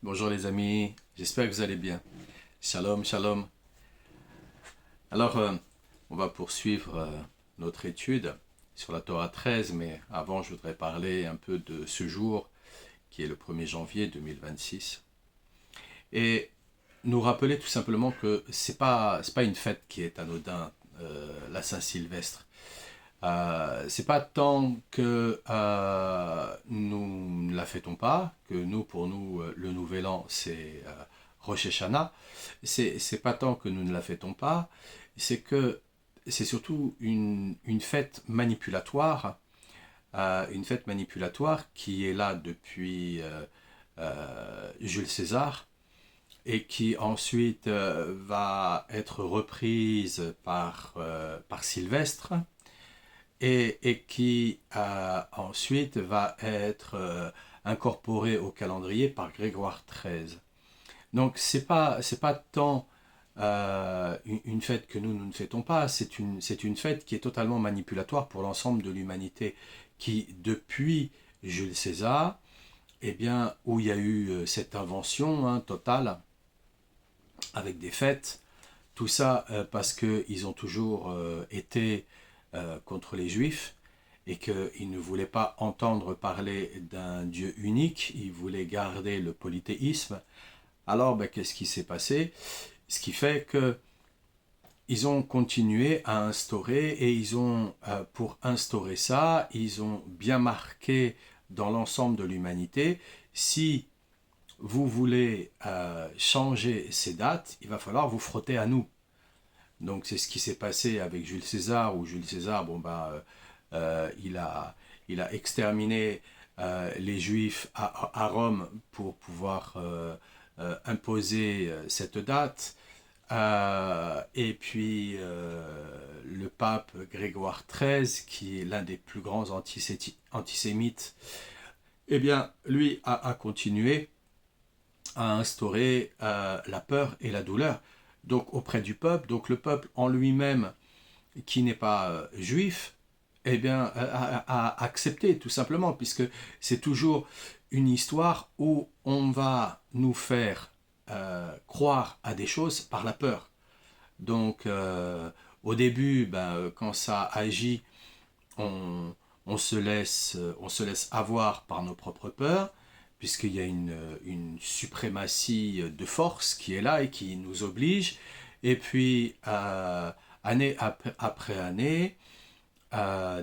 Bonjour les amis, j'espère que vous allez bien. Shalom, shalom. Alors, on va poursuivre notre étude sur la Torah 13, mais avant, je voudrais parler un peu de ce jour qui est le 1er janvier 2026. Et nous rappeler tout simplement que c'est pas une fête qui est anodine, la Saint-Sylvestre. C'est pas tant que nous ne la fêtons pas, que nous, pour nous, le Nouvel An, c'est Rosh Hashanah. C'est pas tant que nous ne la fêtons pas, c'est que c'est surtout une fête manipulatoire, une fête manipulatoire qui est là depuis Jules César et qui ensuite va être reprise par Sylvestre et qui ensuite va être incorporé au calendrier par Grégoire XIII. Donc c'est pas tant une fête que nous ne fêtons pas, c'est une fête qui est totalement manipulatoire pour l'ensemble de l'humanité, qui depuis Jules César, eh bien, où il y a eu cette invention totale avec des fêtes, tout ça parce qu'ils ont toujours été contre les Juifs et qu'ils ne voulaient pas entendre parler d'un Dieu unique, ils voulaient garder le polythéisme. Alors, qu'est-ce qui s'est passé? Ce qui fait que ils ont continué à instaurer et pour instaurer ça, ils ont bien marqué dans l'ensemble de l'humanité, si vous voulez changer ces dates, il va falloir vous frotter à nous. Donc c'est ce qui s'est passé avec Jules César, où Jules César, il a exterminé les Juifs à Rome pour pouvoir imposer cette date. Et puis le pape Grégoire XIII, qui est l'un des plus grands antisémites, eh bien, lui a continué à instaurer la peur et la douleur donc auprès du peuple. Donc le peuple en lui-même, qui n'est pas juif, eh bien, a accepté tout simplement, puisque c'est toujours une histoire où on va nous faire croire à des choses par la peur. Donc au début, quand ça agit, on, on se laisse avoir par nos propres peurs, puisqu'il y a une suprématie de force qui est là et qui nous oblige. Et puis, année après année,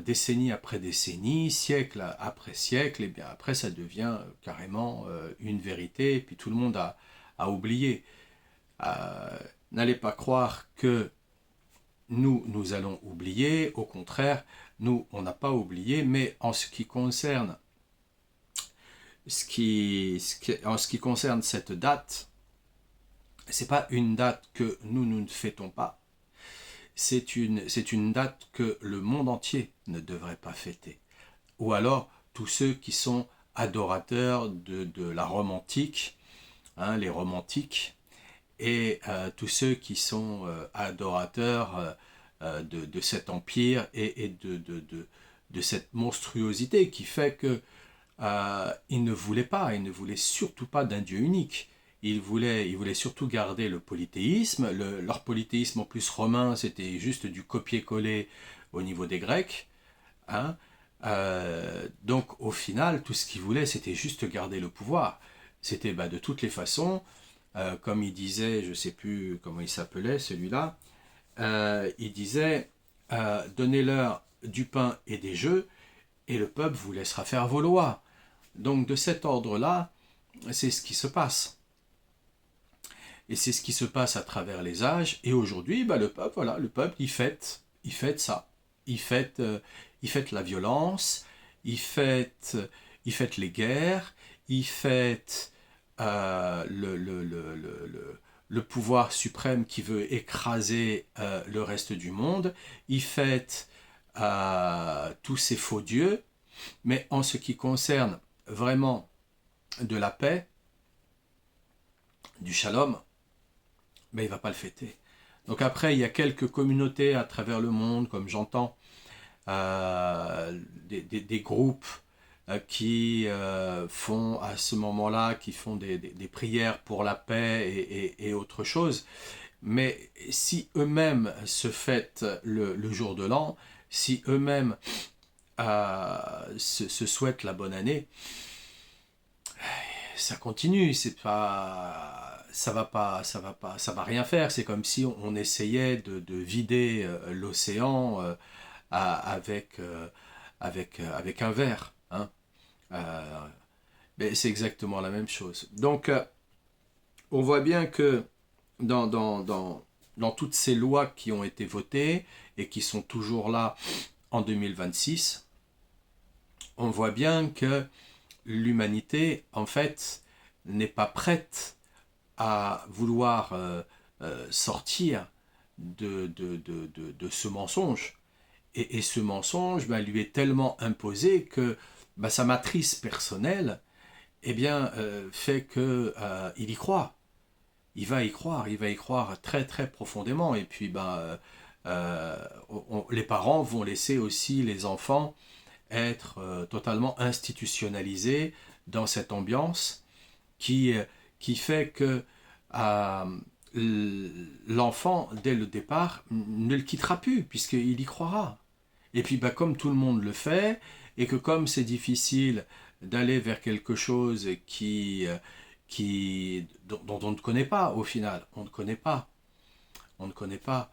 décennie après décennie, siècle après siècle, et bien après ça devient carrément une vérité, et puis tout le monde a oublié. Euh, N'allez pas croire que nous allons oublier, au contraire, nous, on n'a pas oublié, mais en ce qui concerne en ce qui concerne cette date, c'est pas une date que nous ne fêtons pas, c'est une date que le monde entier ne devrait pas fêter. Ou alors tous ceux qui sont adorateurs de la Rome antique, les romantiques, et tous ceux qui sont adorateurs de cet empire et de cette monstruosité qui fait que ils ne voulaient surtout pas d'un Dieu unique. Ils voulaient surtout garder le polythéisme. Leur polythéisme en plus romain, c'était juste du copier-coller au niveau des Grecs. Hein. Donc au final, tout ce qu'ils voulaient, c'était juste garder le pouvoir. C'était de toutes les façons, comme il disait, je ne sais plus comment il s'appelait celui-là, il disait donnez-leur du pain et des jeux, et le peuple vous laissera faire vos lois. Donc de cet ordre-là, c'est ce qui se passe. Et c'est ce qui se passe à travers les âges. Et aujourd'hui, le peuple, il fête ça. Il fête la violence, il fête les guerres, il fête le pouvoir suprême qui veut écraser le reste du monde, il fête tous ces faux dieux, mais en ce qui concerne vraiment de la paix, du shalom, il ne va pas le fêter. Donc après, il y a quelques communautés à travers le monde, comme j'entends, des groupes qui font à ce moment-là, qui font des prières pour la paix et autre chose. Mais si eux-mêmes se fêtent le jour de l'an, si eux-mêmes se souhaitent la bonne année, ça continue, c'est pas, ça va rien faire. C'est comme si on essayait de vider l'océan avec un verre, hein. Euh, mais c'est exactement la même chose. Donc, on voit bien que dans, dans, dans, dans toutes ces lois qui ont été votées et qui sont toujours là en 2026, on voit bien que l'humanité, en fait, n'est pas prête à vouloir sortir de ce mensonge. Et ce mensonge lui est tellement imposé que sa matrice personnelle fait que il y croit. Il va y croire très très profondément. Et puis les parents vont laisser aussi les enfants être totalement institutionnalisés dans cette ambiance qui, qui fait que l'enfant, dès le départ, ne le quittera plus, puisqu'il y croira. Et puis, comme tout le monde le fait, et que comme c'est difficile d'aller vers quelque chose dont on ne connaît pas, au final, on ne connaît pas. On ne connaît pas.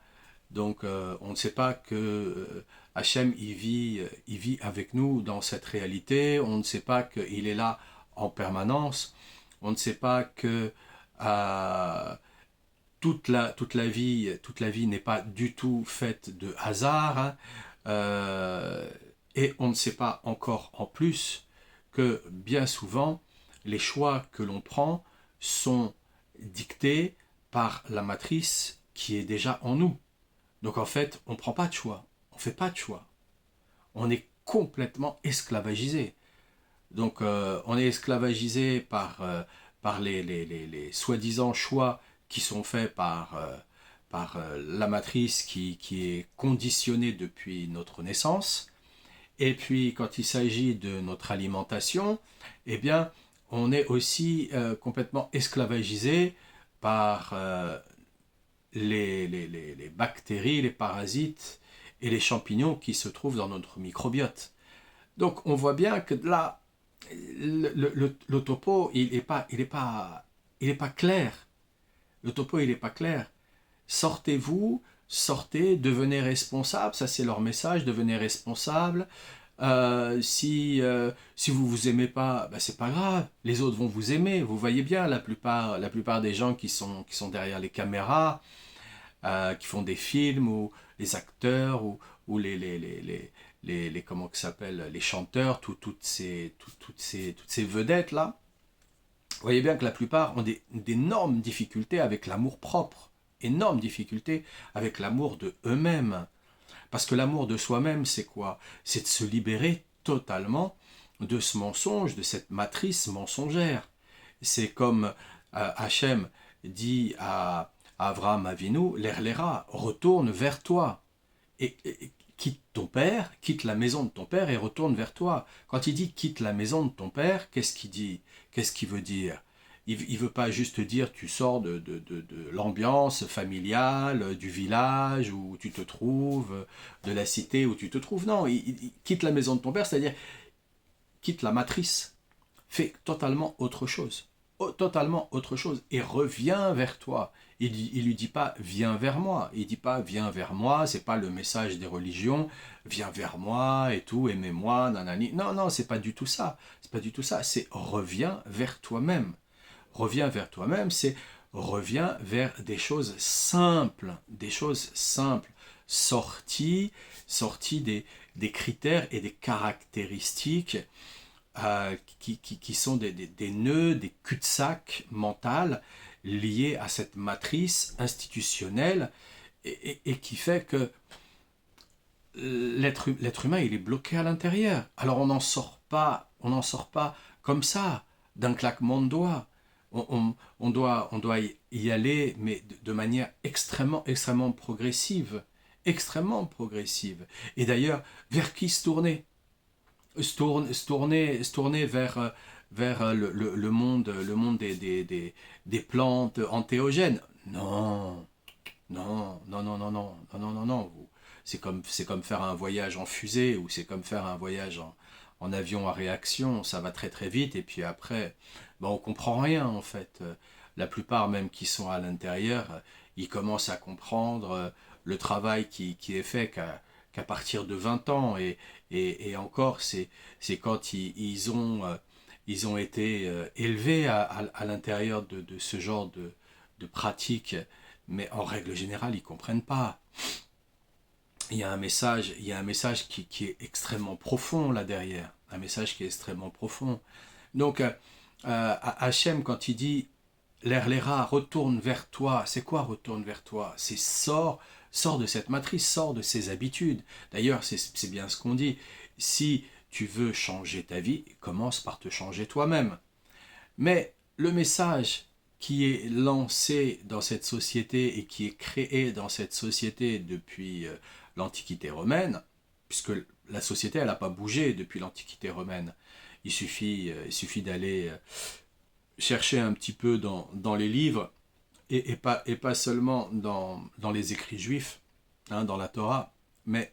Donc, on ne sait pas que Hachem, il vit avec nous dans cette réalité. On ne sait pas qu'il est là en permanence. On ne sait pas que toute la vie n'est pas du tout faite de hasard, hein. Et on ne sait pas encore en plus que bien souvent, les choix que l'on prend sont dictés par la matrice qui est déjà en nous. Donc en fait, on ne prend pas de choix, on ne fait pas de choix. On est complètement esclavagisé. Donc on est esclavagisé par les soi-disant choix qui sont faits par la matrice qui est conditionnée depuis notre naissance. Et puis quand il s'agit de notre alimentation, eh bien on est aussi complètement esclavagisé par les bactéries, les parasites et les champignons qui se trouvent dans notre microbiote. Donc on voit bien que là, le topo, il est pas clair. Le topo, il n'est pas clair. Sortez-vous, sortez, devenez responsable, ça c'est leur message, devenez responsable. Si vous vous aimez pas, c'est pas grave, les autres vont vous aimer. Vous voyez bien, la plupart des gens qui sont derrière les caméras, qui font des films, ou les acteurs, ou comment que ça s'appelle, les chanteurs, toutes ces vedettes-là, vous voyez bien que la plupart ont d'énormes difficultés avec l'amour propre, énormes difficultés avec l'amour de eux-mêmes. Parce que l'amour de soi-même, c'est quoi? C'est de se libérer totalement de ce mensonge, de cette matrice mensongère. C'est comme Hachem dit à Avraham Avinu, l'Erlera, retourne vers toi. Et quitte ton père, quitte la maison de ton père et retourne vers toi. Quand il dit quitte la maison de ton père, qu'est-ce qu'il dit? Qu'est-ce qu'il veut dire? Il ne veut pas juste dire tu sors de l'ambiance familiale, du village où tu te trouves, de la cité où tu te trouves. Non, il quitte la maison de ton père, c'est-à-dire quitte la matrice, fais totalement autre chose. Totalement autre chose. Et reviens vers toi. Il lui dit pas viens vers moi. Il dit pas viens vers moi, c'est pas le message des religions, viens vers moi et tout, aimez-moi, nanani. Non, non, c'est pas du tout ça. C'est pas du tout ça. C'est reviens vers toi-même. Reviens vers toi-même, c'est reviens vers des choses simples, sorties des critères et des caractéristiques qui sont des nœuds, des cul-de-sac mentales liés à cette matrice institutionnelle et qui fait que l'être humain il est bloqué à l'intérieur. Alors on n'en sort pas comme ça d'un claquement de doigts. On doit y aller, mais de manière extrêmement progressive. Extrêmement progressive. Et d'ailleurs, vers qui se tourner? se tourner vers le monde des plantes entéogènes. Non, non, non, non, non, non, non, non, non, non. C'est comme faire un voyage en fusée ou c'est comme faire un voyage en avion à réaction. Ça va très très vite et puis après, ben, on comprend rien en fait. La plupart même qui sont à l'intérieur, ils commencent à comprendre le travail qui est fait qu'à partir de 20 ans et encore c'est quand ils ont été élevés à l'intérieur de ce genre de pratiques, mais en règle générale, ils ne comprennent pas. Il y a un message qui est extrêmement profond là derrière, un message qui est extrêmement profond. Donc, Hachem, quand il dit l'Erlera retourne vers toi, c'est quoi retourne vers toi? C'est sors de cette matrice, sors de ces habitudes. D'ailleurs, c'est bien ce qu'on dit. Si tu veux changer ta vie, commence par te changer toi-même. Mais le message qui est lancé dans cette société et qui est créé dans cette société depuis l'Antiquité romaine, puisque la société elle n'a pas bougé depuis l'Antiquité romaine, il suffit d'aller chercher un petit peu dans les livres et pas seulement dans les écrits juifs, hein, dans la Torah, mais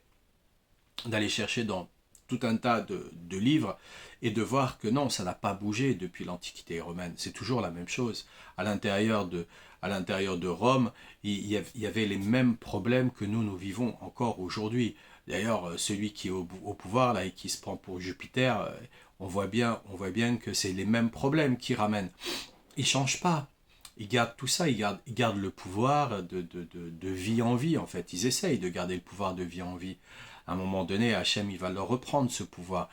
d'aller chercher dans tout un tas de livres et de voir que non, ça n'a pas bougé depuis l'Antiquité romaine. C'est toujours la même chose. À l'intérieur de Rome, il y avait les mêmes problèmes que nous vivons encore aujourd'hui. D'ailleurs, celui qui est au pouvoir là, et qui se prend pour Jupiter, on voit bien que c'est les mêmes problèmes qui ramènent. Ils ne changent pas. Ils gardent tout ça, ils gardent le pouvoir de vie en vie, en fait. Ils essayent de garder le pouvoir de vie en vie. À un moment donné, Hachem, il va leur reprendre ce pouvoir.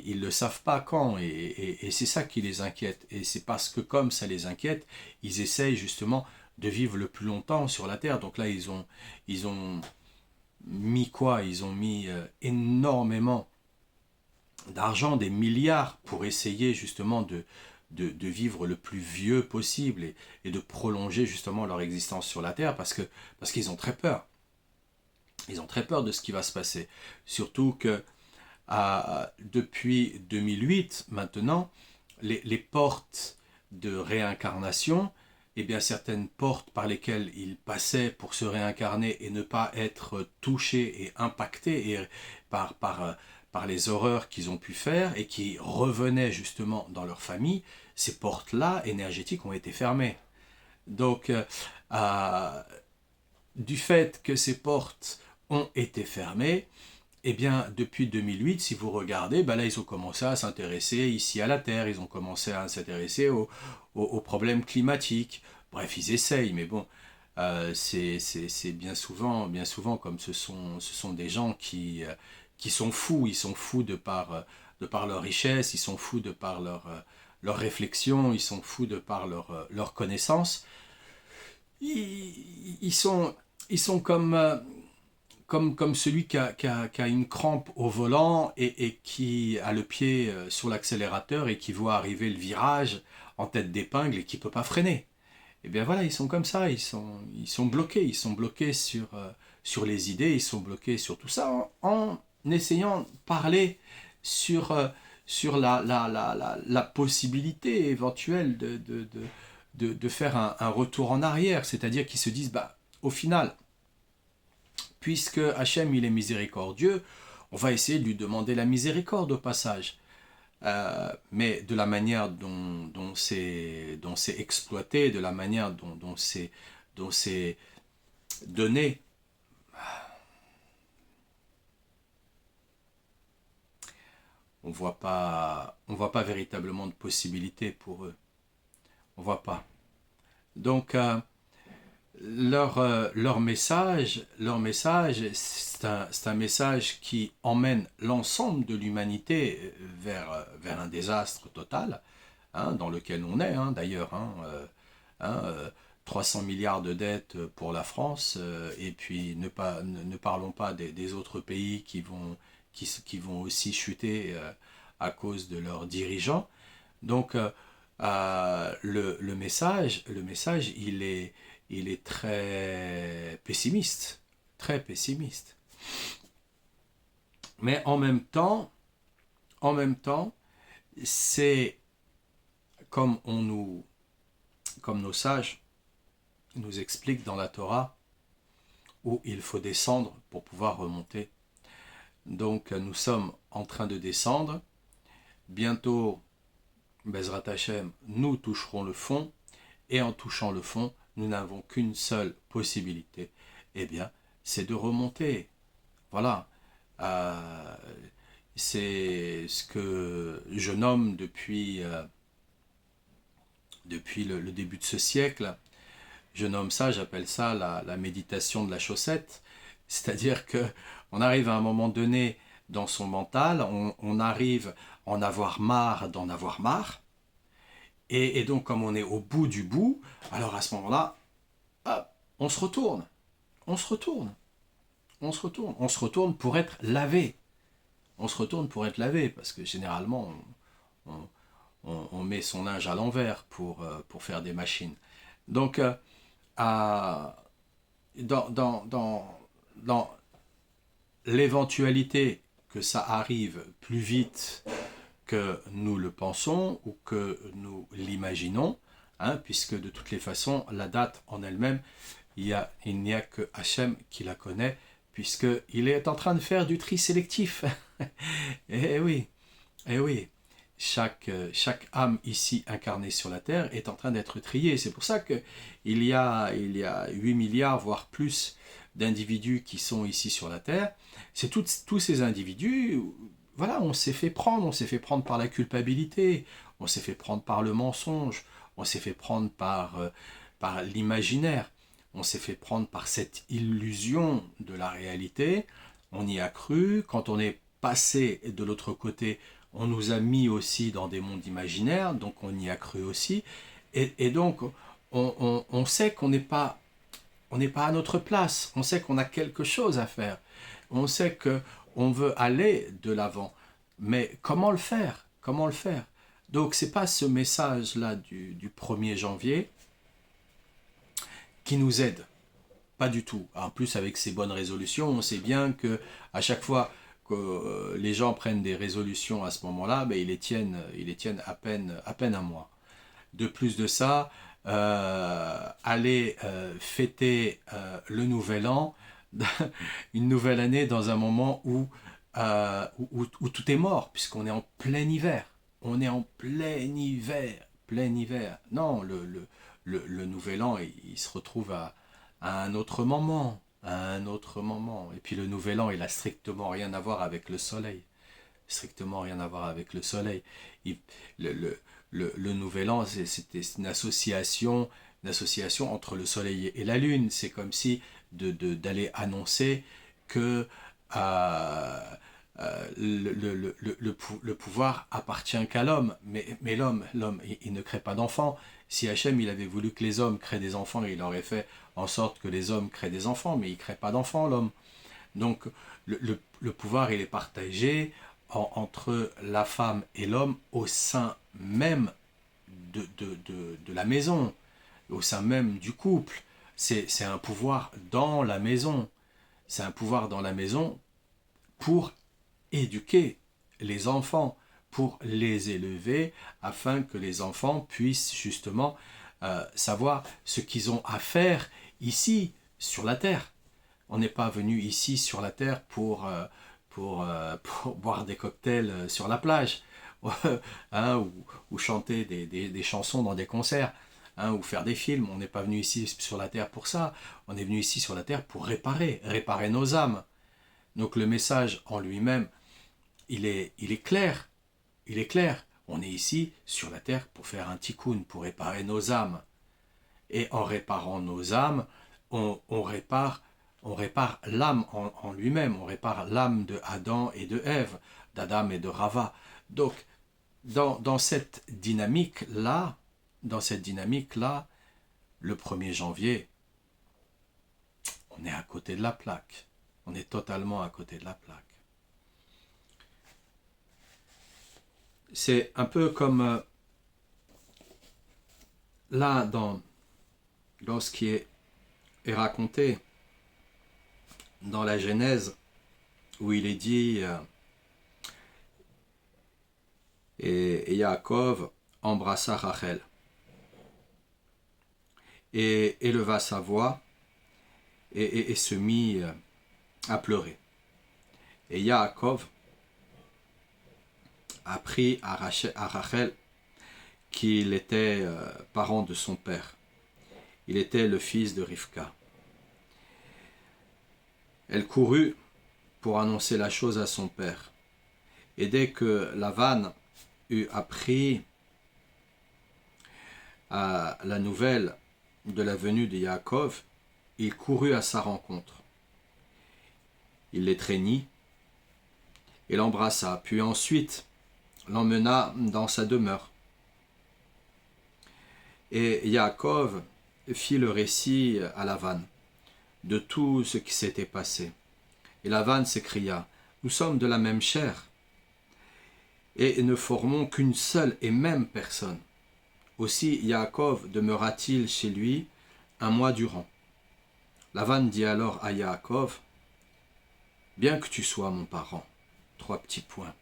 Ils ne le savent pas quand, et c'est ça qui les inquiète. Et c'est parce que comme ça les inquiète, ils essayent justement de vivre le plus longtemps sur la Terre. Donc là, ils ont mis quoi? Ils ont mis énormément d'argent, des milliards, pour essayer justement de vivre le plus vieux possible et de prolonger justement leur existence sur la Terre parce qu'ils ont très peur. Ils ont très peur de ce qui va se passer. Surtout que depuis 2008, maintenant, les portes de réincarnation, eh bien certaines portes par lesquelles ils passaient pour se réincarner et ne pas être touchés et impactés par les horreurs qu'ils ont pu faire et qui revenaient justement dans leur famille, ces portes-là énergétiques ont été fermées. Donc, euh, du fait que ces portes ont été fermées, eh bien, depuis 2008, si vous regardez, ben là, ils ont commencé à s'intéresser ici à la Terre, ils ont commencé à s'intéresser aux problèmes climatiques. Bref, ils essayent, mais bon, c'est bien souvent comme ce sont des gens qui sont fous. Ils sont fous de par leur richesse, ils sont fous de par leur réflexion, ils sont fous de par leur connaissance. Ils sont comme celui qui a une crampe au volant et qui a le pied sur l'accélérateur et qui voit arriver le virage en tête d'épingle et qui ne peut pas freiner. Et bien voilà, ils sont comme ça, ils sont bloqués sur les idées, ils sont bloqués sur tout ça en essayant de parler sur, sur la possibilité éventuelle de faire un retour en arrière, c'est-à-dire qu'ils se disent, bah, au final, puisque Hachem il est miséricordieux, on va essayer de lui demander la miséricorde au passage. Mais de la manière dont c'est exploité, de la manière dont c'est donné, on voit pas véritablement de possibilité pour eux. On voit pas. Donc leur message, c'est un message qui emmène l'ensemble de l'humanité vers un désastre total, hein, dans lequel on est, hein, d'ailleurs. Hein, 300 milliards de dettes pour la France, et puis ne parlons pas des autres pays qui vont aussi chuter à cause de leurs dirigeants. Donc, le message, il est très pessimiste, très pessimiste. Mais en même temps, en même temps, c'est comme comme nos sages nous expliquent dans la Torah, où il faut descendre pour pouvoir remonter. Donc nous sommes en train de descendre. Bientôt, Bezrat Hashem, nous toucherons le fond. Et en touchant le fond, nous n'avons qu'une seule possibilité. Eh bien, c'est de remonter. Voilà. C'est ce que je nomme depuis le début de ce siècle. Je nomme ça, j'appelle ça la méditation de la chaussette. C'est-à-dire que on arrive à un moment donné dans son mental, on arrive à en avoir marre d'en avoir marre. Et donc, comme on est au bout du bout, alors à ce moment-là, hop, on se retourne. On se retourne. On se retourne. On se retourne pour être lavé. On se retourne pour être lavé, parce que généralement, on met son linge à l'envers pour faire des machines. Donc, dans l'éventualité que ça arrive plus vite que nous le pensons ou que nous l'imaginons, hein, puisque de toutes les façons, la date en elle-même, il n'y a que Hachem qui la connaît, puisqu'il est en train de faire du tri sélectif. Eh oui, eh oui. Chaque âme ici incarnée sur la Terre est en train d'être triée. C'est pour ça qu'il y a 8 milliards, voire plus, d'individus qui sont ici sur la Terre. C'est tous ces individus, voilà, on s'est fait prendre par la culpabilité, on s'est fait prendre par le mensonge, on s'est fait prendre par l'imaginaire, on s'est fait prendre par cette illusion de la réalité, on y a cru, quand on est passé de l'autre côté, on nous a mis aussi dans des mondes imaginaires, donc on y a cru aussi, et donc on sait qu'on n'est pas à notre place, on sait qu'on a quelque chose à faire, on sait qu'on veut aller de l'avant, mais comment le faire? Comment le faire? Donc c'est pas ce message-là du 1er janvier qui nous aide, pas du tout. En plus avec ces bonnes résolutions, on sait bien que à chaque fois que les gens prennent des résolutions à ce moment-là, ben, ils les tiennent à peine un mois. De plus de ça, aller fêter le nouvel an, une nouvelle année dans un moment où tout est mort, puisqu'on est en plein hiver. On est en plein hiver, plein hiver. Non, le nouvel an, il se retrouve à un autre moment, à un autre moment. Et puis le nouvel an, il a strictement rien à voir avec le soleil. Strictement rien à voir avec le soleil. Le, le, le nouvel an, c'était une association entre le soleil et la lune. C'est comme si d'aller annoncer que le pouvoir appartient qu'à l'homme. Mais l'homme, il ne crée pas d'enfants. Si Hachem, il avait voulu que les hommes créent des enfants, il aurait fait en sorte que les hommes créent des enfants, mais il ne crée pas d'enfants, l'homme. Donc, le pouvoir, il est partagé entre la femme et l'homme au sein même de la maison, au sein même du couple. C'est un pouvoir dans la maison. C'est un pouvoir dans la maison pour éduquer les enfants, pour les élever, afin que les enfants puissent justement savoir ce qu'ils ont à faire ici, sur la terre. On n'est pas venu ici sur la terre pour boire des cocktails sur la plage, hein, ou chanter des chansons dans des concerts, hein, ou faire des films. On n'est pas venu ici sur la terre pour ça. On est venu ici sur la terre pour réparer nos âmes. Donc le message en lui-même, il est clair. Il est clair. On est ici sur la terre pour faire un tikkun, pour réparer nos âmes. Et en réparant nos âmes, on répare l'âme en lui-même, on répare l'âme de Adam et de Ève, d'Adam et de Rava. Donc, dans cette dynamique-là, le 1er janvier, on est à côté de la plaque. On est totalement à côté de la plaque. C'est un peu comme là, dans ce qui est raconté dans la Genèse, où il est dit Et Yaakov embrassa Rachel et éleva sa voix et se mit à pleurer. Et Yaakov apprit à Rachel qu'il était parent de son père. Il était le fils de Rivka. Elle courut pour annoncer la chose à son père. Et dès que Lavan eut appris la nouvelle de la venue de Yaakov, il courut à sa rencontre. Il l'étreignit et l'embrassa, puis ensuite l'emmena dans sa demeure. Et Yaakov fit le récit à Lavan de tout ce qui s'était passé. Et Lavan s'écria, « Nous sommes de la même chair et ne formons qu'une seule et même personne. Aussi Yaakov demeura-t-il chez lui un mois durant. » Lavan dit alors à Yaakov, « Bien que tu sois mon parent. » 3 petits points.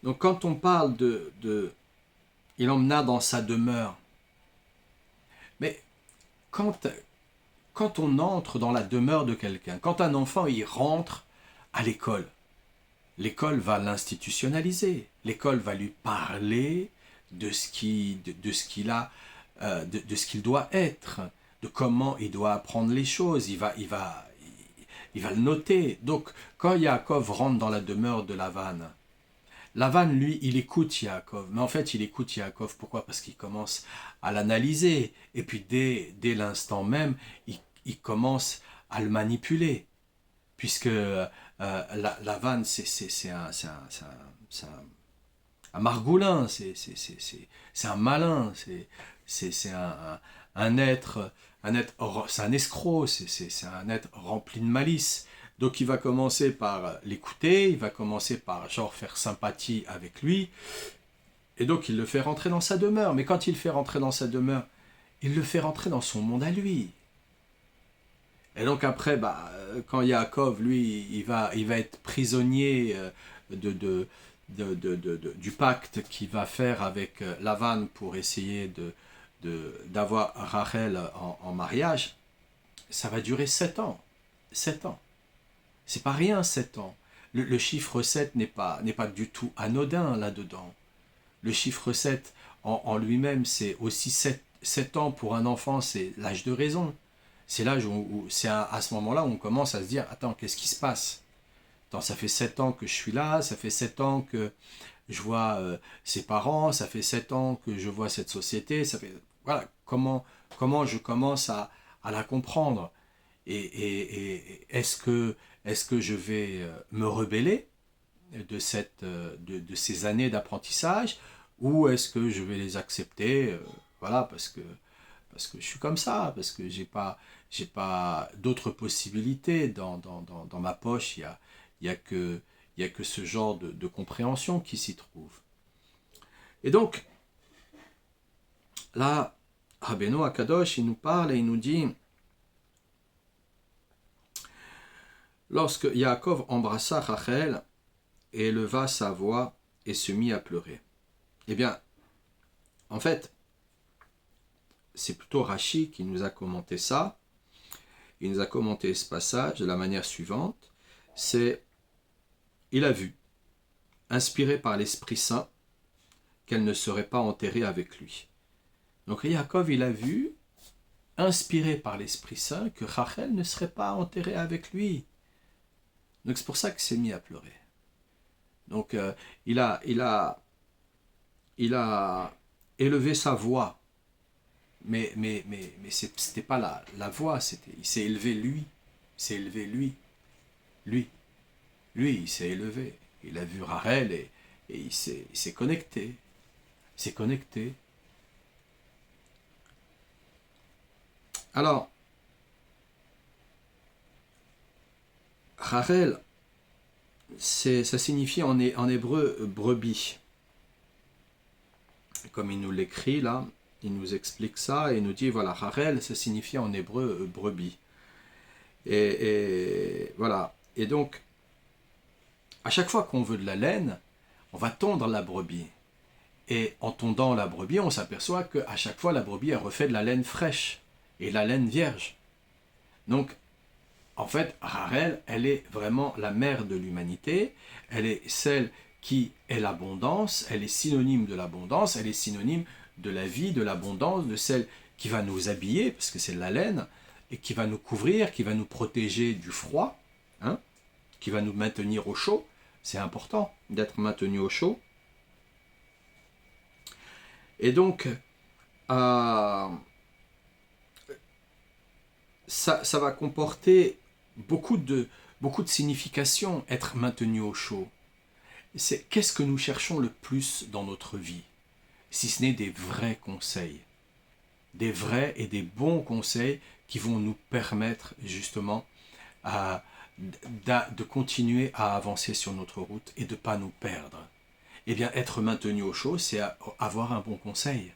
Donc quand on parle il emmena dans sa demeure, mais quand on entre dans la demeure de quelqu'un, quand un enfant il rentre à l'école va l'institutionnaliser, l'école va lui parler de ce qu'il a, de ce qu'il doit être, de comment il doit apprendre les choses, il va le noter. Donc quand Yaakov rentre dans la demeure de Lavan, lui, il écoute Yaakov. Mais en fait, il écoute Yaakov. Pourquoi? Parce qu'il commence à l'analyser. Et puis, dès l'instant même, il commence à le manipuler. Puisque Lavan, c'est un margoulin, c'est un malin, c'est un être, c'est un escroc, c'est un être rempli de malice. Donc il va commencer par l'écouter, il va commencer par genre faire sympathie avec lui, et donc il le fait rentrer dans sa demeure. Mais quand il le fait rentrer dans sa demeure, il le fait rentrer dans son monde à lui. Et donc après, quand Yaakov, lui, il va être prisonnier du pacte qu'il va faire avec Lavan pour essayer d'avoir Rachel en mariage, ça va durer 7 ans. 7 ans. C'est pas rien, 7 ans. Le chiffre 7 n'est pas du tout anodin là-dedans. Le chiffre 7 en lui-même, c'est aussi 7 ans pour un enfant, c'est l'âge de raison. C'est l'âge où c'est à ce moment-là où on commence à se dire, attends, qu'est-ce qui se passe? Attends, ça fait 7 ans que je suis là, ça fait 7 ans que je vois ses parents, ça fait 7 ans que je vois cette société, ça fait... Voilà, comment je commence à la comprendre. Et est-ce que je vais me rebeller de ces années d'apprentissage, ou est-ce que je vais les accepter voilà, parce que je suis comme ça, parce que j'ai pas d'autres possibilités dans ma poche. Il y a que ce genre de compréhension qui s'y trouve. Et donc là, Rabbeinu Akadosh, il nous parle et il nous dit, lorsque Yaakov embrassa Rachel et éleva sa voix et se mit à pleurer. Eh bien, en fait, c'est plutôt Rashi qui nous a commenté ça. Il nous a commenté ce passage de la manière suivante. C'est, il a vu, inspiré par l'Esprit Saint, qu'elle ne serait pas enterrée avec lui. Donc Yaakov, il a vu, inspiré par l'Esprit Saint, que Rachel ne serait pas enterrée avec lui. Donc c'est pour ça qu'il s'est mis à pleurer. Donc il a élevé sa voix. Mais c'était pas la voix, il s'est élevé lui. Il s'est élevé lui. Lui, il s'est élevé. Il a vu Rachel et il s'est connecté. Il s'est connecté. Alors, Rachel, ça signifie en hébreu brebis. Comme il nous l'écrit là, il nous explique ça et il nous dit, voilà, Rachel, ça signifie en hébreu brebis. Et voilà. Et donc, à chaque fois qu'on veut de la laine, on va tondre la brebis. Et en tondant la brebis, on s'aperçoit qu'à chaque fois, la brebis elle refait de la laine fraîche et de la laine vierge. Donc, en fait, Rachel, elle est vraiment la mère de l'humanité. Elle est celle qui est l'abondance. Elle est synonyme de l'abondance. Elle est synonyme de la vie, de l'abondance, de celle qui va nous habiller, parce que c'est de la laine, et qui va nous couvrir, qui va nous protéger du froid, hein, qui va nous maintenir au chaud. C'est important d'être maintenu au chaud. Et donc, ça va comporter beaucoup de significations, être maintenu au chaud. C'est qu'est-ce que nous cherchons le plus dans notre vie, si ce n'est des vrais conseils, des vrais et des bons conseils qui vont nous permettre justement de continuer à avancer sur notre route et de ne pas nous perdre. Eh bien, être maintenu au chaud, c'est avoir un bon conseil.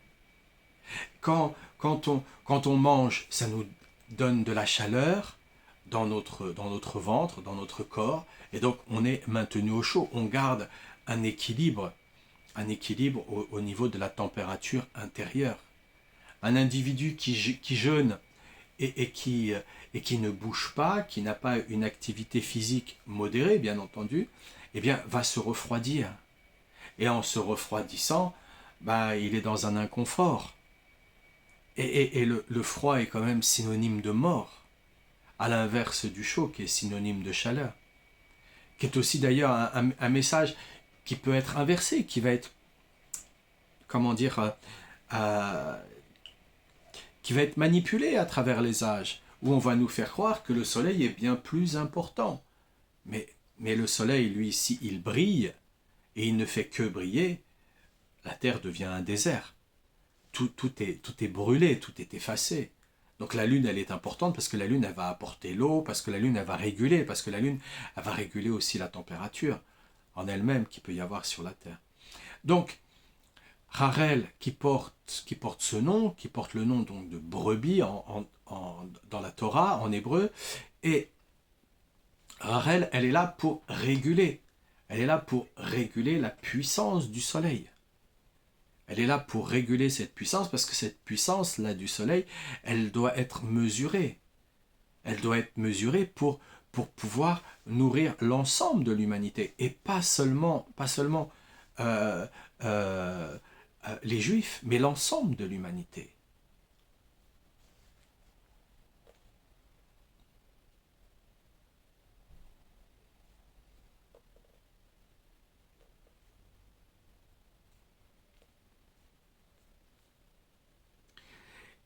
Quand on mange, ça nous donne de la chaleur dans notre ventre, dans notre corps, et donc on est maintenu au chaud. On garde un équilibre au niveau de la température intérieure. Un individu qui jeûne et qui ne bouge pas, qui n'a pas une activité physique modérée, bien entendu, eh bien, va se refroidir. Et en se refroidissant, il est dans un inconfort. Et le froid est quand même synonyme de mort, à l'inverse du chaud qui est synonyme de chaleur, qui est aussi d'ailleurs un message qui peut être inversé, qui va être, qui va être manipulé à travers les âges, où on va nous faire croire que le soleil est bien plus important. Mais le soleil, lui, ici, il brille, et il ne fait que briller, la terre devient un désert. Tout est brûlé, tout est effacé. Donc la lune, elle est importante parce que la lune, elle va apporter l'eau, parce que la lune, elle va réguler, parce que la lune, elle va réguler aussi la température en elle-même qu'il peut y avoir sur la terre. Donc, Rachel, qui porte ce nom, qui porte le nom donc de brebis dans la Torah, en hébreu, et Rachel, elle est là pour réguler. Elle est là pour réguler la puissance du soleil. Elle est là pour réguler cette puissance parce que cette puissance-là du soleil, elle doit être mesurée. Elle doit être mesurée pour pouvoir nourrir l'ensemble de l'humanité et pas seulement les Juifs, mais l'ensemble de l'humanité.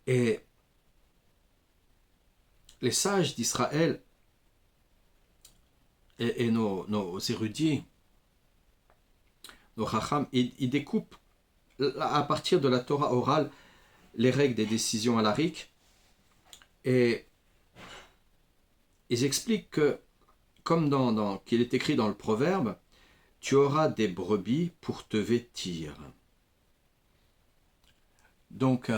Et les sages d'Israël et nos érudits, nos chacham, ils découpent à partir de la Torah orale les règles des décisions halakhiques et ils expliquent que, comme qu'il est écrit dans le proverbe, tu auras des brebis pour te vêtir. Donc,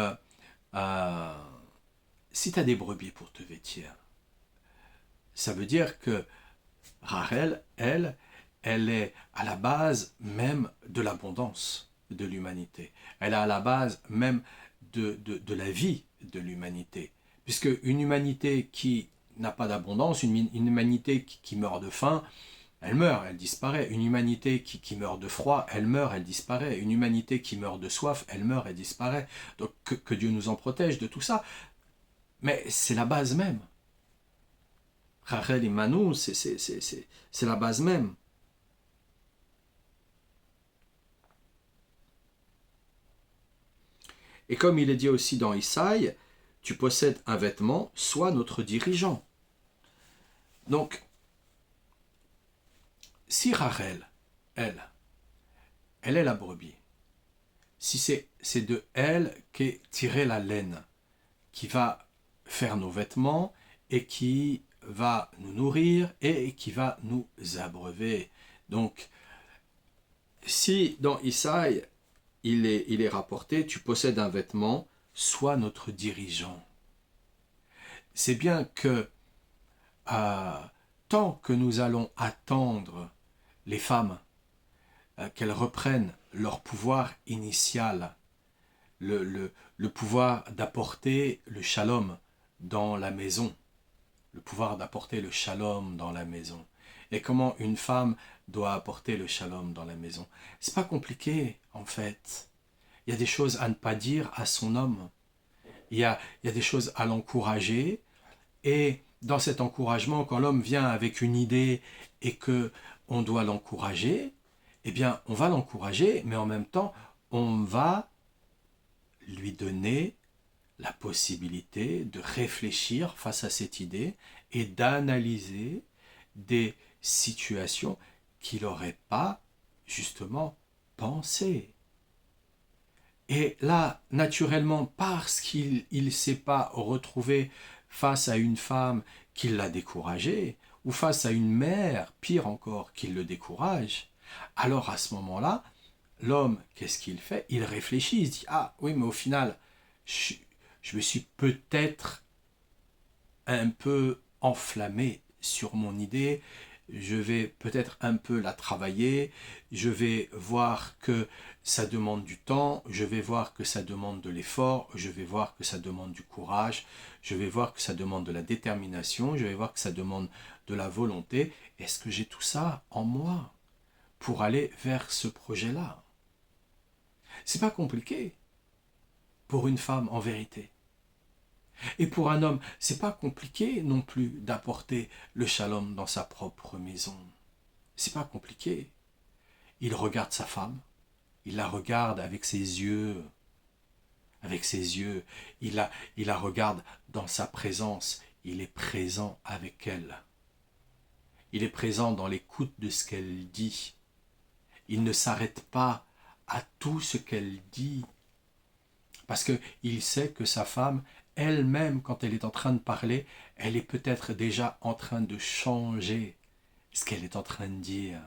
si tu as des brebis pour te vêtir, ça veut dire que Rachel, elle est à la base même de l'abondance de l'humanité. Elle est à la base même de la vie de l'humanité. Puisque une humanité qui n'a pas d'abondance, une humanité qui meurt de faim, elle meurt, elle disparaît. Une humanité qui meurt de froid, elle meurt, elle disparaît. Une humanité qui meurt de soif, elle meurt, elle disparaît. Donc que Dieu nous en protège de tout ça. Mais c'est la base même. Rachel et Manu, c'est la base même. Et comme il est dit aussi dans Isaïe, tu possèdes un vêtement, sois notre dirigeant. Donc, si Rachel, elle est la brebis, si c'est de elle qu'est tirée la laine, qui va faire nos vêtements et qui va nous nourrir et qui va nous abreuver. Donc, si dans Isaïe, il est rapporté, tu possèdes un vêtement, sois notre dirigeant. C'est bien que tant que nous allons attendre les femmes qu'elles reprennent leur pouvoir initial, le pouvoir d'apporter le shalom dans la maison, le pouvoir d'apporter le shalom dans la maison. Et comment une femme doit apporter le shalom dans la maison. C'est pas compliqué, en fait. Il y a des choses à ne pas dire à son homme. Il y a des choses à l'encourager. Et dans cet encouragement, quand l'homme vient avec une idée et que on doit l'encourager, eh bien, on va l'encourager, mais en même temps, on va lui donner la possibilité de réfléchir face à cette idée et d'analyser des situations qu'il n'aurait pas justement pensé. Et là, naturellement, parce qu'il ne s'est pas retrouvé face à une femme qui l'a découragé, ou face à une mère, pire encore, qui le décourage, alors à ce moment-là, l'homme, qu'est-ce qu'il fait? Il réfléchit, il se dit, ah oui, mais au final, je, je me suis peut-être un peu enflammé sur mon idée, je vais peut-être un peu la travailler, je vais voir que ça demande du temps, je vais voir que ça demande de l'effort, je vais voir que ça demande du courage, je vais voir que ça demande de la détermination, je vais voir que ça demande de la volonté. Est-ce que j'ai tout ça en moi pour aller vers ce projet-là? C'est pas compliqué pour une femme en vérité. Et pour un homme, c'est pas compliqué non plus d'apporter le shalom dans sa propre maison. C'est pas compliqué. Il regarde sa femme, il la regarde avec ses yeux, il la regarde dans sa présence, il est présent avec elle. Il est présent dans l'écoute de ce qu'elle dit. Il ne s'arrête pas à tout ce qu'elle dit, parce qu'il sait que sa femme, elle-même, quand elle est en train de parler, elle est peut-être déjà en train de changer ce qu'elle est en train de dire.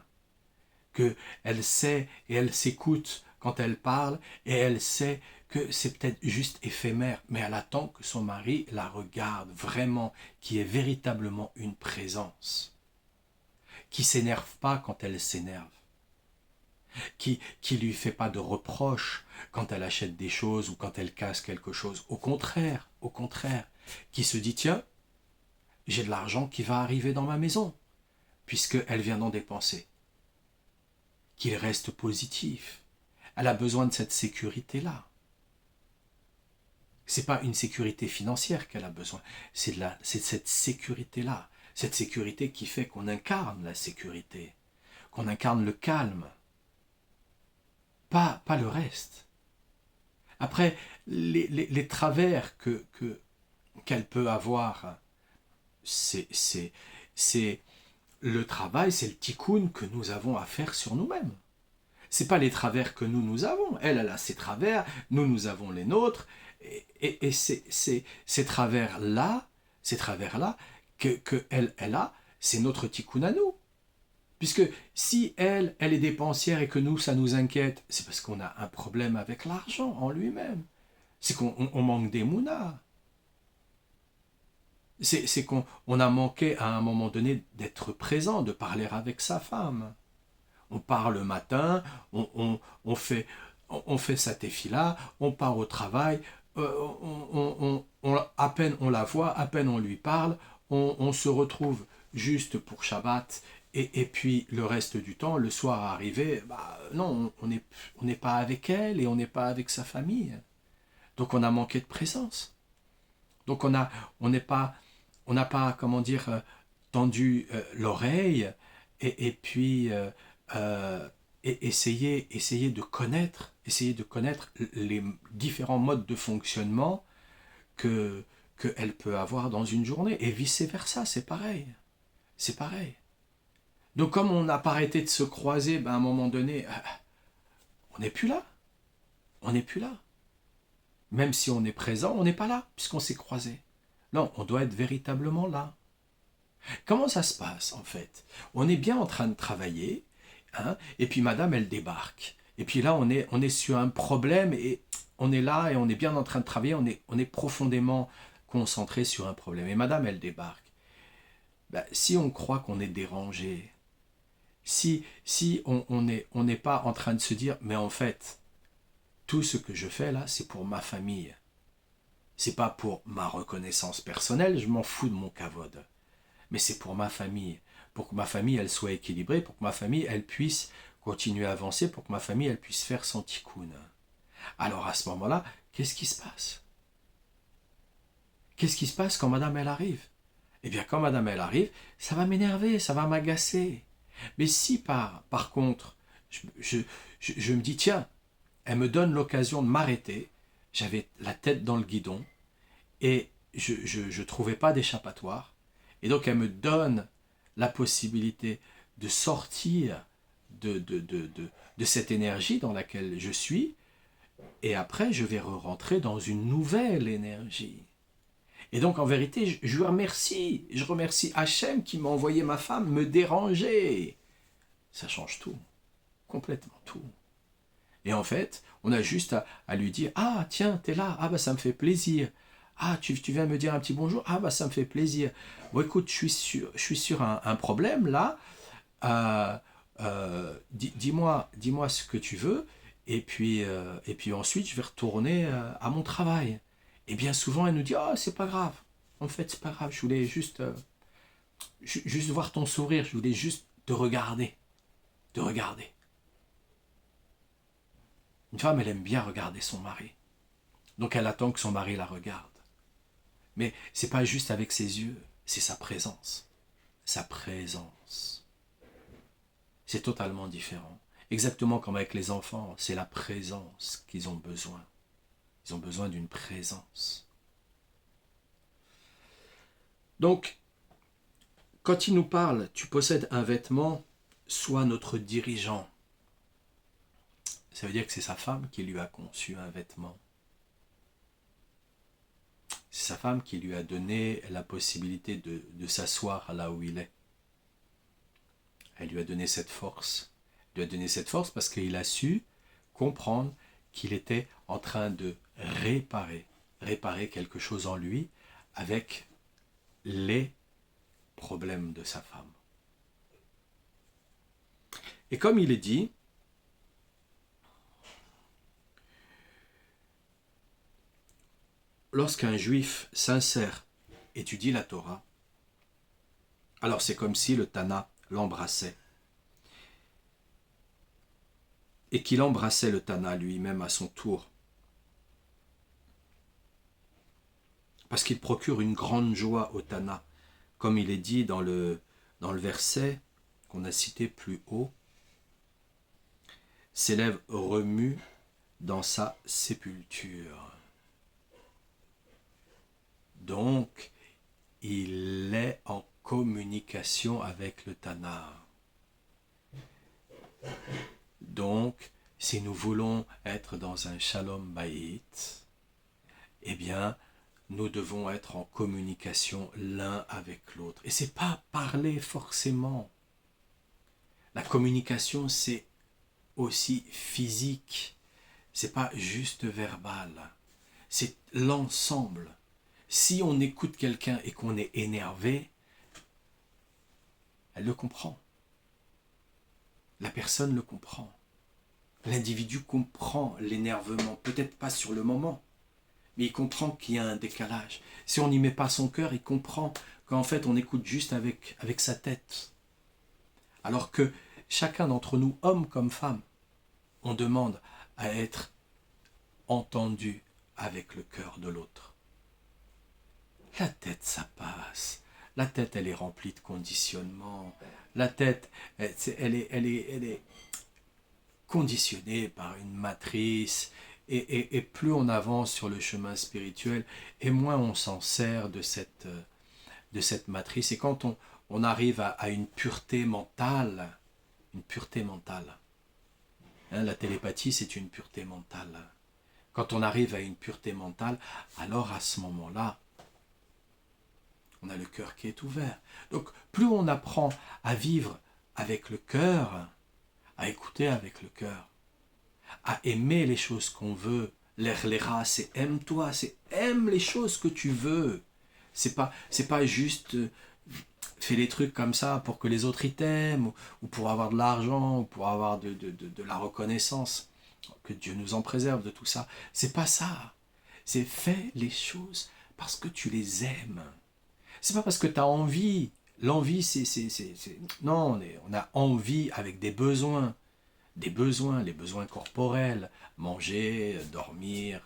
Qu'elle sait et elle s'écoute quand elle parle, et elle sait que c'est peut-être juste éphémère, mais elle attend que son mari la regarde vraiment, qui est véritablement une présence, qui s'énerve pas quand elle s'énerve, qui lui fait pas de reproches quand elle achète des choses ou quand elle casse quelque chose. Au contraire, qui se dit, tiens, j'ai de l'argent qui va arriver dans ma maison, puisqu'elle vient d'en dépenser. Qu'il reste positif. Elle a besoin de cette sécurité-là. Ce n'est pas une sécurité financière qu'elle a besoin, c'est de cette sécurité-là. Cette sécurité qui fait qu'on incarne la sécurité, qu'on incarne le calme. Pas le reste. Après, les travers qu'elle peut avoir, c'est le travail, c'est le tikkun que nous avons à faire sur nous-mêmes. C'est pas les travers que nous avons. Elle a ses travers, nous avons les nôtres. Et ces travers-là que elle a, c'est notre tikkun à nous. Puisque si elle est dépensière et que nous, ça nous inquiète, c'est parce qu'on a un problème avec l'argent en lui-même. C'est qu'on manque d'émouna. C'est qu'on a manqué à un moment donné d'être présent, de parler avec sa femme. On part le matin, on fait sa tefila, on part au travail, à peine on la voit, à peine on lui parle, on se retrouve juste pour Shabbat, et puis le reste du temps, le soir arrivé, non, on n'est pas avec elle et on n'est pas avec sa famille. Donc on a manqué de présence. Donc on n'a pas, comment dire, tendu l'oreille et puis essayer de connaître les différents modes de fonctionnement qu'elle peut avoir dans une journée. Et vice-versa, c'est pareil. C'est pareil. Donc comme on n'a pas arrêté de se croiser, à un moment donné, on n'est plus là. On n'est plus là. Même si on est présent, on n'est pas là, puisqu'on s'est croisé. Non, on doit être véritablement là. Comment ça se passe, en fait? On est bien en train de travailler, hein, et puis madame, elle débarque. Et puis là, on est sur un problème, et on est là, et on est bien en train de travailler, on est profondément concentré sur un problème. Et madame, elle débarque. Si on croit qu'on est dérangé, Si on n'est pas en train de se dire, mais en fait, tout ce que je fais là, c'est pour ma famille. C'est pas pour ma reconnaissance personnelle, je m'en fous de mon kavod. Mais c'est pour ma famille. Pour que ma famille, elle soit équilibrée, pour que ma famille, elle puisse continuer à avancer, pour que ma famille, elle puisse faire son tikkun. Alors à ce moment-là, qu'est-ce qui se passe? Qu'est-ce qui se passe quand madame, elle arrive? Eh bien, quand madame, elle arrive, ça va m'énerver, ça va m'agacer. Mais si par contre, je me dis, tiens, elle me donne l'occasion de m'arrêter, j'avais la tête dans le guidon, et je trouvais pas d'échappatoire, et donc elle me donne la possibilité de sortir de cette énergie dans laquelle je suis, et après je vais rentrer dans une nouvelle énergie. Et donc en vérité, je remercie Hachem qui m'a envoyé ma femme me déranger. Ça change tout, complètement tout. Et en fait, on a juste à lui dire, ah tiens, t'es là, ah bah ça me fait plaisir. Ah, tu viens me dire un petit bonjour, ah bah ça me fait plaisir. Bon écoute, je suis sur un problème là, dis-moi ce que tu veux, et puis ensuite je vais retourner à mon travail. Et bien souvent elle nous dit, oh c'est pas grave, en fait c'est pas grave, je voulais juste voir ton sourire, je voulais juste te regarder, te regarder. Une femme, elle aime bien regarder son mari. Donc elle attend que son mari la regarde. Mais c'est pas juste avec ses yeux, c'est sa présence. Sa présence. C'est totalement différent. Exactement comme avec les enfants, c'est la présence qu'ils ont besoin. Ils ont besoin d'une présence. Donc, quand il nous parle, tu possèdes un vêtement, sois notre dirigeant. Ça veut dire que c'est sa femme qui lui a conçu un vêtement. C'est sa femme qui lui a donné la possibilité de s'asseoir là où il est. Elle lui a donné cette force. Elle lui a donné cette force parce qu'il a su comprendre qu'il était en train de réparer quelque chose en lui avec les problèmes de sa femme. Et comme il est dit, lorsqu'un juif sincère étudie la Torah, alors c'est comme si le Tana l'embrassait. Et qu'il embrassait le Tana lui-même à son tour. Parce qu'il procure une grande joie au Tana, comme il est dit dans le verset qu'on a cité plus haut. Ses lèvres remuent dans sa sépulture. Donc, il est en communication avec le Tana. Donc, si nous voulons être dans un Shalom Bayit, eh bien, nous devons être en communication l'un avec l'autre. Et c'est pas parler forcément. La communication, c'est aussi physique. C'est pas juste verbal. C'est l'ensemble. Si on écoute quelqu'un et qu'on est énervé, elle le comprend. La personne le comprend. L'individu comprend l'énervement, peut-être pas sur le moment, mais il comprend qu'il y a un décalage. Si on n'y met pas son cœur, il comprend qu'en fait on écoute juste avec sa tête. Alors que chacun d'entre nous, homme comme femme, on demande à être entendu avec le cœur de l'autre. La tête, ça passe. La tête, elle est remplie de conditionnements. La tête, elle est conditionnée par une matrice. Et plus on avance sur le chemin spirituel, et moins on s'en sert de cette matrice. Et quand on arrive à une pureté mentale, hein, la télépathie, c'est une pureté mentale. Quand on arrive à une pureté mentale, alors à ce moment-là, on a le cœur qui est ouvert. Donc, plus on apprend à vivre avec le cœur, à écouter avec le cœur, à aimer les choses qu'on veut, l'erlera, c'est aime-toi, c'est aime les choses que tu veux. C'est pas juste fais des trucs comme ça pour que les autres ils t'aiment, ou pour avoir de l'argent, ou pour avoir de la reconnaissance. Que Dieu nous en préserve de tout ça. C'est pas ça. C'est fais les choses parce que tu les aimes. C'est pas parce que tu as envie. L'envie, non, on a envie avec des besoins. Des besoins, les besoins corporels, manger, dormir,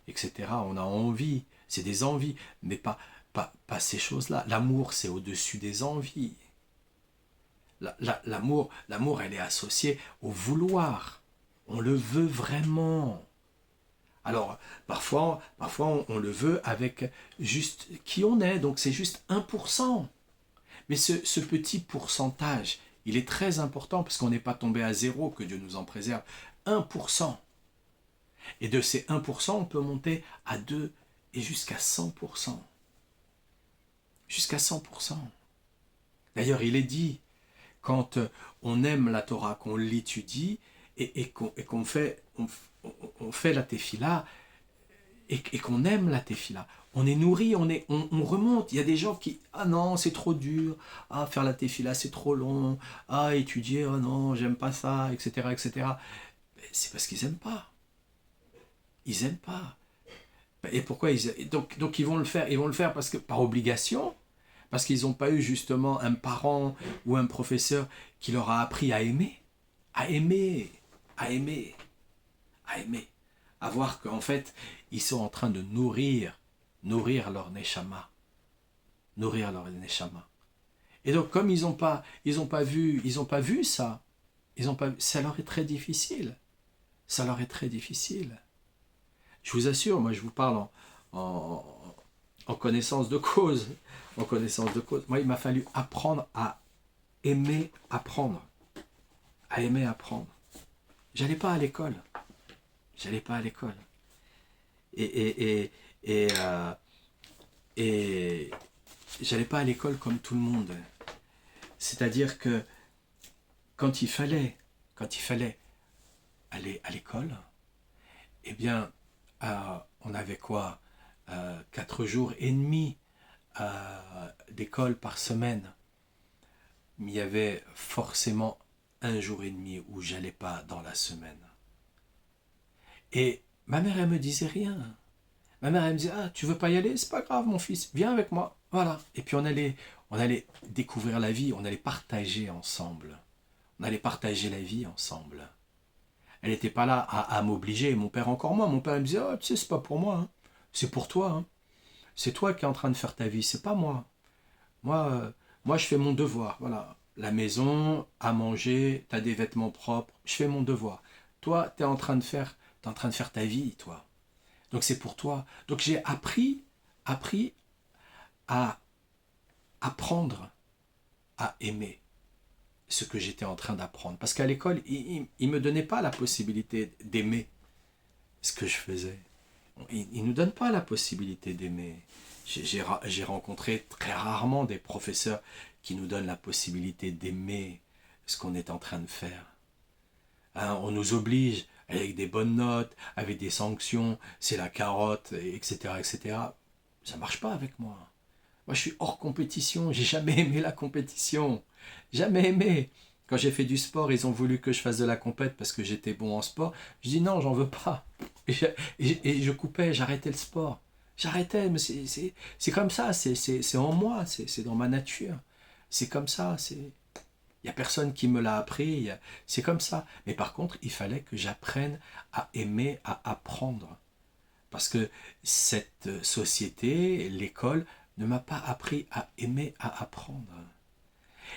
etc. On a envie, c'est des envies, mais pas ces choses-là. L'amour, c'est au-dessus des envies. L'amour, elle est associée au vouloir. On le veut vraiment. Alors, parfois on le veut avec juste qui on est, donc c'est juste 1%. Mais ce petit pourcentage, il est très important parce qu'on n'est pas tombé à zéro, que Dieu nous en préserve. 1%. Et de ces 1%, on peut monter à 2 et jusqu'à 100%. Jusqu'à 100%. D'ailleurs, il est dit, quand on aime la Torah, qu'on l'étudie et qu'on fait, on fait la tefila et qu'on aime la tefila, on est nourri, on remonte. Il y a des gens qui, ah non, c'est trop dur, ah faire la tefila c'est trop long, ah étudier, ah non, j'aime pas ça, etc. etc. C'est parce qu'ils n'aiment pas. Ils n'aiment pas. Et pourquoi donc ils vont le faire. Ils vont le faire parce que par obligation, parce qu'ils n'ont pas eu justement un parent ou un professeur qui leur a appris à aimer, à aimer, à aimer, à aimer, à voir qu'en fait ils sont en train de nourrir leur neshama, nourrir leur neshama. Et donc comme ils n'ont pas vu ça, ça leur est très difficile, ça leur est très difficile. Je vous assure, moi je vous parle en connaissance de cause. En connaissance de cause. Moi, il m'a fallu apprendre à aimer apprendre. À aimer apprendre. J'allais pas à l'école. J'allais pas à l'école. Et j'allais pas à l'école comme tout le monde. C'est-à-dire que quand il fallait aller à l'école, eh bien, on avait quoi 4 jours et demi d'école par semaine. Mais il y avait forcément 1 jour et demi où j'allais pas dans la semaine. Et ma mère, elle me disait rien. Ma mère, elle me disait, ah, tu veux pas y aller? C'est pas grave, mon fils, viens avec moi. Voilà. Et puis on allait découvrir la vie, on allait partager ensemble. On allait partager la vie ensemble. Elle n'était pas là à m'obliger, mon père encore moins. Mon père me disait, oh, tu sais, c'est pas pour moi, hein. C'est pour toi. Hein. C'est toi qui es en train de faire ta vie, c'est pas moi. Moi, je fais mon devoir. Voilà. La maison, à manger, tu as des vêtements propres, je fais mon devoir. Toi, tu es en train de faire ta vie, toi. Donc c'est pour toi. Donc j'ai appris à apprendre à aimer ce que j'étais en train d'apprendre. Parce qu'à l'école, il ne me donnait pas la possibilité d'aimer ce que je faisais. Il ne nous donne pas la possibilité d'aimer. J'ai rencontré très rarement des professeurs qui nous donnent la possibilité d'aimer ce qu'on est en train de faire. Hein, on nous oblige avec des bonnes notes, avec des sanctions, c'est la carotte, etc., etc. Ça ne marche pas avec moi. Moi, je suis hors compétition. J'ai jamais aimé la compétition. Jamais aimé. Quand j'ai fait du sport, ils ont voulu que je fasse de la compète parce que j'étais bon en sport. Je dis non, j'en veux pas. Et je coupais, j'arrêtais le sport. J'arrêtais, mais c'est comme ça, c'est en moi, c'est dans ma nature. C'est comme ça, il n'y a personne qui me l'a appris, c'est comme ça. Mais par contre, il fallait que j'apprenne à aimer, à apprendre. Parce que cette société, l'école, ne m'a pas appris à aimer, à apprendre.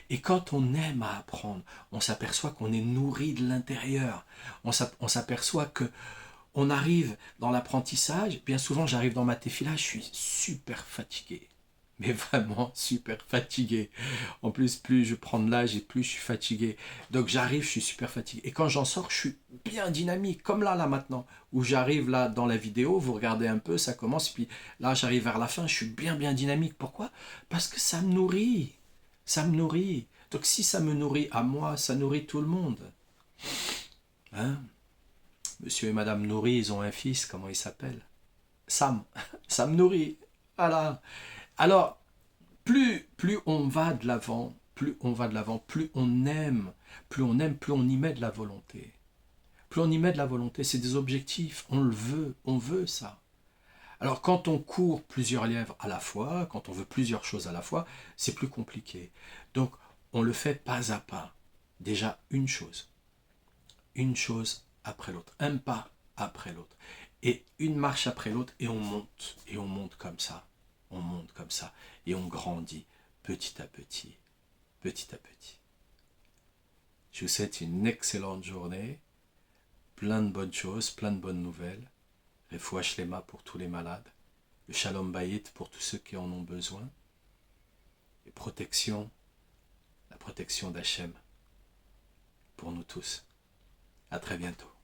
Et quand on aime à apprendre, on s'aperçoit qu'on est nourri de l'intérieur. On s'aperçoit que on arrive dans l'apprentissage. Bien souvent, j'arrive dans ma tefila, je suis super fatigué. Mais vraiment super fatigué. En plus, plus je prends de l'âge et plus je suis fatigué. Donc j'arrive, je suis super fatigué. Et quand j'en sors, je suis bien dynamique. Comme là maintenant, où j'arrive là dans la vidéo, vous regardez un peu, ça commence. Puis là, j'arrive vers la fin, je suis bien dynamique. Pourquoi? Parce que ça me nourrit. Ça me nourrit. Donc si ça me nourrit à moi, ça nourrit tout le monde. Hein? Monsieur et Madame Nourri, ils ont un fils, comment il s'appelle? Sam. Sam Nourri. Voilà. Alors, plus on va de l'avant, plus on va de l'avant, plus on aime, plus on aime, plus on y met de la volonté. Plus on y met de la volonté, c'est des objectifs, on veut ça. Alors quand on court plusieurs lièvres à la fois, quand on veut plusieurs choses à la fois, c'est plus compliqué. Donc on le fait pas à pas. Déjà une chose après l'autre, un pas après l'autre, et une marche après l'autre, et on monte comme ça, on monte comme ça, et on grandit petit à petit, petit à petit. Je vous souhaite une excellente journée, plein de bonnes choses, plein de bonnes nouvelles. Refoua Shlema pour tous les malades, le Shalom Bayit pour tous ceux qui en ont besoin, et la protection d'Hachem pour nous tous. À très bientôt.